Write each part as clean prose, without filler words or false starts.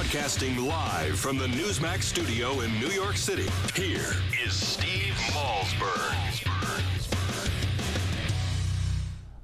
Broadcasting live from the Newsmax studio in New York City, here is Steve Malzberg.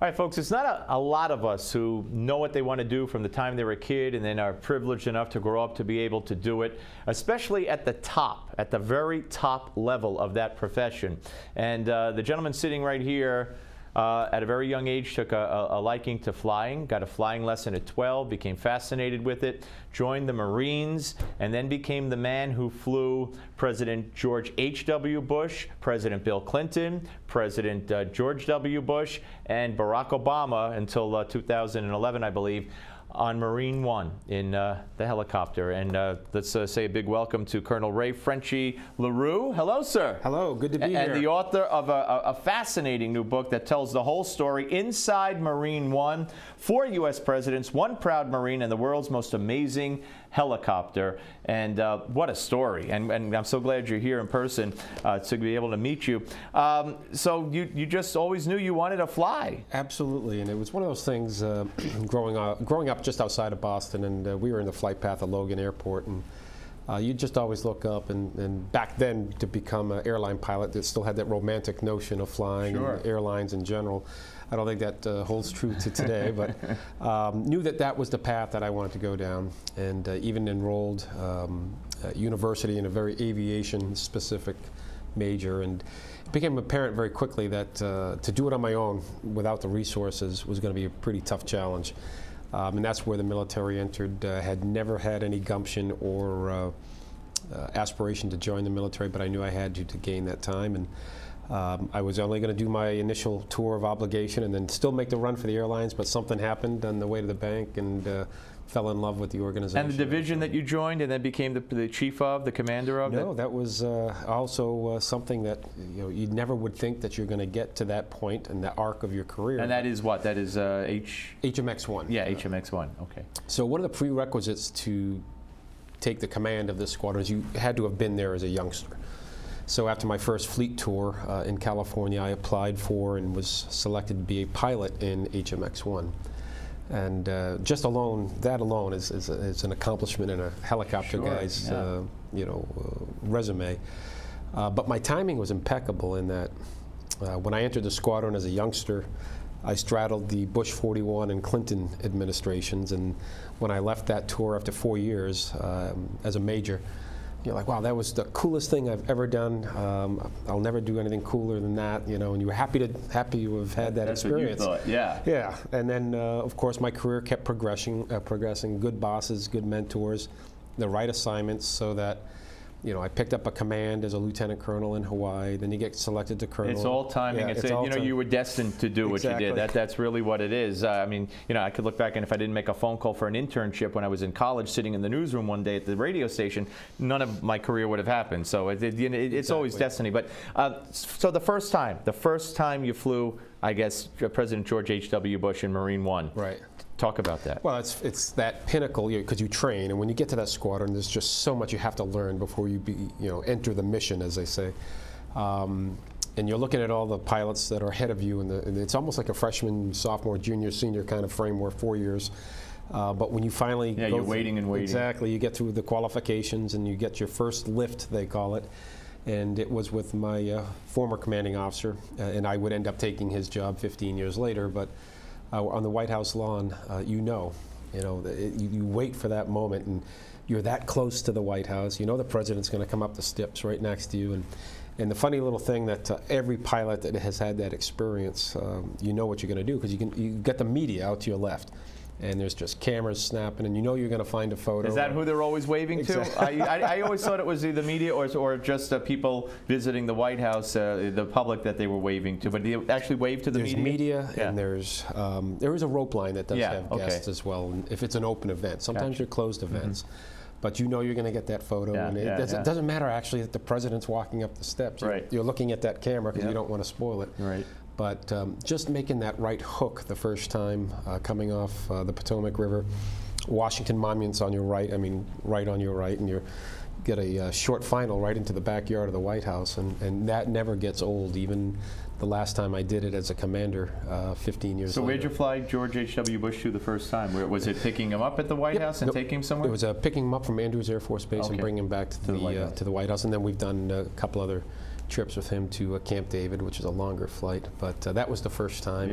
All right, folks, it's not a lot of us who know what they want to do from the time they were a kid and then are privileged enough to grow up to be able to do it, especially at the top, at the very top level of that profession. And the gentleman sitting right here at a very young age took a liking to flying, got a flying lesson at 12, became fascinated with it, joined the Marines, and then became the man who flew President George H.W. Bush, President Bill Clinton, President George W. Bush, and Barack Obama until 2011, I believe, on Marine One in the helicopter. And let's say a big welcome to Colonel Ray Frenchy LaRue. Hello, sir. Hello, good to be here. And the author of a fascinating new book that tells the whole story inside Marine One, 4 U.S. presidents, 1 proud Marine, and the world's most amazing helicopter. And what a story. And I'm so glad you're here in person to be able to meet you. So you just always knew you wanted to fly. Absolutely, and it was one of those things growing up just outside of Boston, and we were in the flight path of Logan Airport, and you just always look up, and back then to become an airline pilot that still had that romantic notion of flying. Sure. And airlines in general. I don't think that holds true to today, but knew that was the path that I wanted to go down, and even enrolled at university in a very aviation-specific major, and it became apparent very quickly that to do it on my own without the resources was going to be a pretty tough challenge. And that's where the military entered. Had never had any gumption or aspiration to join the military, but I knew I had to gain that time. And I was only going to do my initial tour of obligation and then still make the run for the airlines, but something happened on the way to the bank, and fell in love with the organization. And the division that you joined and then became the chief of, the commander of? No, that was also something that you never would think that you're going to get to that point in the arc of your career. And that is what? That is HMX-1. Yeah, HMX-1, okay. So one of the prerequisites to take the command of this squadron is you had to have been there as a youngster. So after my first fleet tour in California, I applied for and was selected to be a pilot in HMX-1. And just that alone is an accomplishment in a helicopter guy's resume. But my timing was impeccable in that when I entered the squadron as a youngster, I straddled the Bush 41 and Clinton administrations, and when I left that tour after 4 years as a major, you're like, wow, that was the coolest thing I've ever done. I'll never do anything cooler than that, and you were happy to have had that experience. That's what you thought, yeah. Yeah, and then of course my career kept progressing. Good bosses, good mentors, the right assignments, so that I picked up a command as a lieutenant colonel in Hawaii. Then you get selected to colonel. It's all timing. Yeah, you were destined to do what you did. That's really what it is. I mean, I could look back, and if I didn't make a phone call for an internship when I was in college, sitting in the newsroom one day at the radio station, none of my career would have happened. So it's always destiny. But so the first time you flew, I guess, President George H.W. Bush in Marine One. Right. Talk about that. Well, it's that pinnacle, because you train, and when you get to that squadron, there's just so much you have to learn before you enter the mission, as they say. And you're looking at all the pilots that are ahead of you, and it's almost like a freshman, sophomore, junior, senior kind of framework, 4 years. But when you finally go you're waiting and waiting. Exactly, you get through the qualifications, and you get your first lift, they call it. And it was with my former commanding officer, and I would end up taking his job 15 years later. But on the White House lawn, you wait for that moment, and you're that close to the White House. The president's going to come up the steps right next to you. And the funny little thing that every pilot that has had that experience, you know what you're going to do, because you get the media out to your left. And there's just cameras snapping, and you're going to find a photo. Is that who they're always waving to? I always thought it was either media or just people visiting the White House, the public that they were waving to. But do you actually wave to the media? There's media, and there is a rope line that does have guests as well, if it's an open event. Sometimes they're closed events. But you're going to get that photo, and it doesn't matter actually that the president's walking up the steps. Right. You're looking at that camera because you don't want to spoil it. Right. But just making that right hook the first time coming off the Potomac River, Washington Monument's on your right, I mean, right on your right, and you get a short final right into the backyard of the White House, and that never gets old, even the last time I did it as a commander 15 years So later. where'd you fly George H.W. Bush to the first time? Where, was it picking him up at the White House and taking him somewhere? It was picking him up from Andrews Air Force Base and bringing him back to the White House, and then we've done a couple other trips with him to Camp David, which is a longer flight, but that was the first time,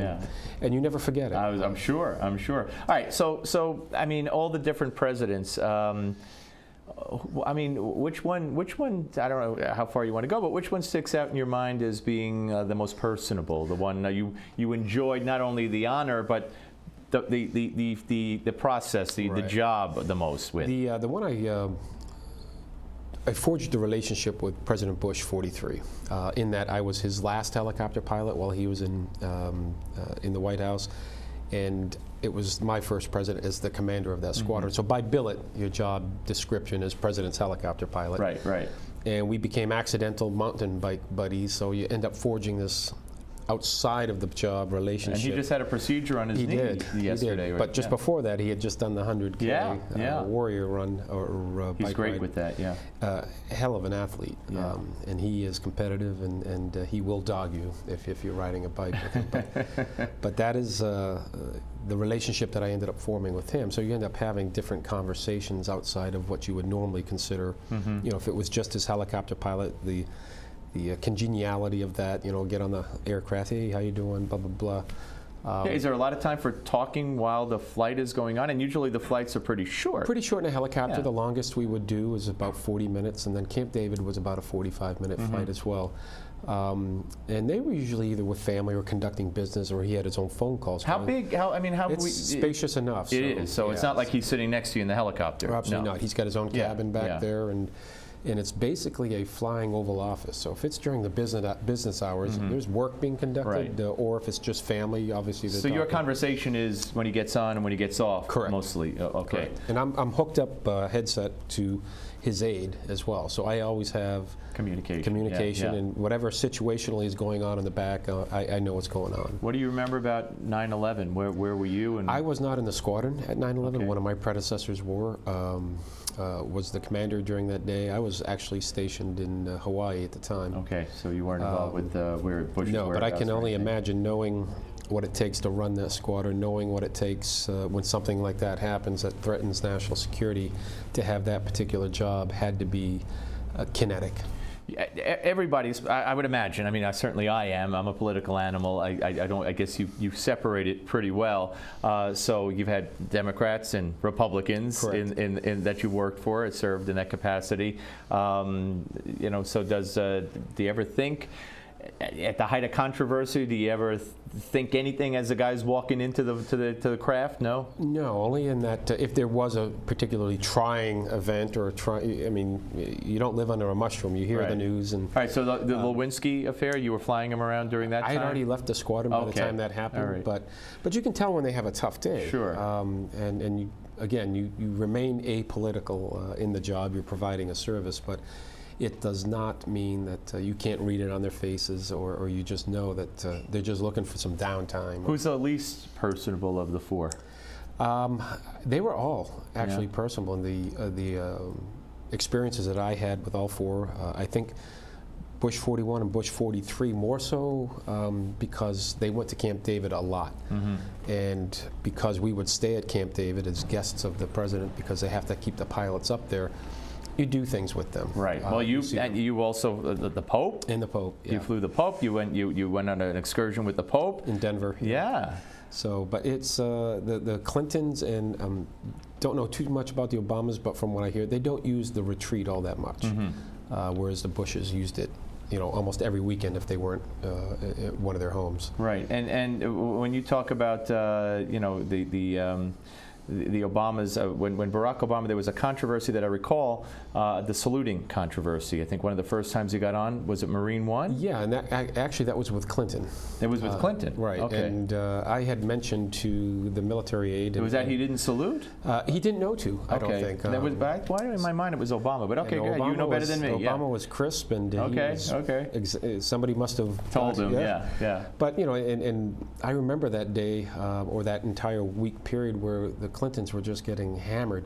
and you never forget it. I'm sure. All right, so I mean, all the different presidents. I mean, which one? I don't know how far you want to go, but which one sticks out in your mind as being the most personable? The one you enjoyed not only the honor, but the process, the job the most with. The one I forged a relationship with President Bush 43, in that I was his last helicopter pilot while he was in the White House, and it was my first president as the commander of that squadron. So by billet, your job description is president's helicopter pilot. Right. And we became accidental mountain bike buddies, so you end up forging this outside of the job relationship. And he just had a procedure on his knee yesterday. He did. But just before that, he had just done the 100K Warrior run or He's bike great ride. with that, Hell of an athlete, and he is competitive, and he will dog you if you're riding a bike with him. But that is the relationship that I ended up forming with him. So you end up having different conversations outside of what you would normally consider. You know, if it was just his helicopter pilot, the congeniality of that, you know, get on the aircraft, hey, how you doing, blah, blah, blah. Is there a lot of time for talking while the flight is going on? And usually the flights are pretty short. Pretty short in a helicopter. Yeah. The longest we would do is about 40 minutes, and then Camp David was about a 45-minute flight as well. And they were usually either with family or conducting business, or he had his own phone calls. How big? It's spacious enough. It is. So it's not like he's sitting next to you in the helicopter. Absolutely not. He's got his own cabin back there, and it's basically a flying Oval Office. So if it's during the business hours, there's work being conducted, or if it's just family, obviously. So your conversation is when he gets on and when he gets off. Correct. Mostly. Okay. Correct. And I'm hooked up headset to his aide as well. So I always have communication, and whatever situationally is going on in the back, I know what's going on. What do you remember about 9/11? Where were you? And I was not in the squadron at 9/11. Okay. One of my predecessors was the commander during that day. I was actually stationed in Hawaii at the time. Okay, so you weren't involved with where Bush's No, but I can only imagine, knowing what it takes to run that squadron, knowing what it takes when something like that happens that threatens national security, to have that particular job had to be kinetic. Everybody's, I would imagine. I mean, I am. I'm a political animal. I guess you separate it pretty well. So you've had Democrats and Republicans in that you worked for, served in that capacity. You know, so do you ever think, at the height of controversy, do you ever think anything as the guy's walking into the craft? No? No, only in that if there was a particularly trying event or I mean, you don't live under a mushroom. You hear the news. And all right, so the Lewinsky affair, you were flying him around during that time? I had already left the squadron by the time that happened. Right. But you can tell when they have a tough day. Sure. And you, again, you remain apolitical in the job. You're providing a service, but it does not mean that you can't read it on their faces, or you just know that they're just looking for some downtime. Who's the least personable of the four? They were all actually personable, and the experiences that I had with all four. I think Bush 41 and Bush 43 more so because they went to Camp David a lot, and because we would stay at Camp David as guests of the president, because they have to keep the pilots up there. You do things with them. Right. Well, you also the Pope. And the Pope. Yeah. You flew the Pope. You went on an excursion with the Pope in Denver. Yeah. So, but it's the Clintons, and don't know too much about the Obamas, but from what I hear, they don't use the retreat all that much, whereas the Bushes used it, you know, almost every weekend if they weren't at one of their homes. Right. And when you talk about you know, the Obamas, when Barack Obama, there was a controversy that I recall, the saluting controversy. I think one of the first times he got on, was it Marine One? Yeah, and actually that was with Clinton. It was with Clinton? Right, okay. And I had mentioned to the military aide. Was that he didn't salute? He didn't know to, I don't think. That was back, why in my mind it was Obama, but okay, good. You know better than me. Obama was crisp, and somebody must have told him, yeah. But, you know, and I remember that day, or that entire week period, where the Clintons were just getting hammered.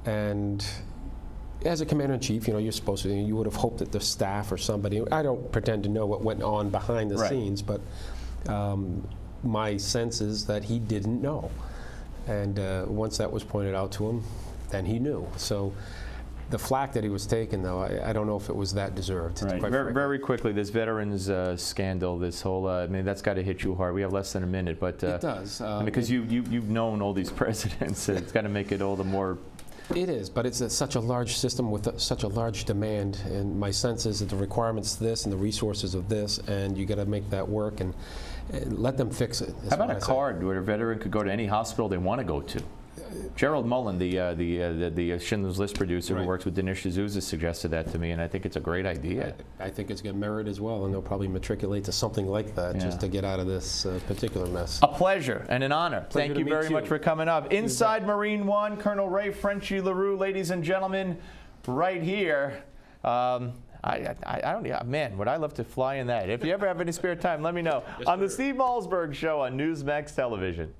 And as a commander-in-chief, you're supposed to, you would have hoped that the staff or somebody, I don't pretend to know what went on behind the scenes, but my sense is that he didn't know. And once that was pointed out to him, then he knew. So the flack that he was taking, though, I don't know if it was that deserved. Right. Very quickly, this veterans scandal, this whole, I mean, that's got to hit you hard. We have less than a minute, but it does. because you've known all these presidents, it's got to make it all the more. It is, but it's such a large system with such a large demand, and my sense is that the requirements of this and the resources of this, and you got to make that work and let them fix it. How about a card where a veteran could go to any hospital they want to go to? Gerald Mullen, the Schindler's List producer who works with Dinesh D'Souza, suggested that to me, and I think it's a great idea. I think it's got merit as well, and they'll probably matriculate to something like that just to get out of this particular mess. A pleasure and an honor. Thank you very much for coming up. Inside Marine One, Colonel Ray Frenchy LaRue, ladies and gentlemen, right here. Man, would I love to fly in that. If you ever have any spare time, let me know. On the Steve Malzberg Show on Newsmax Television.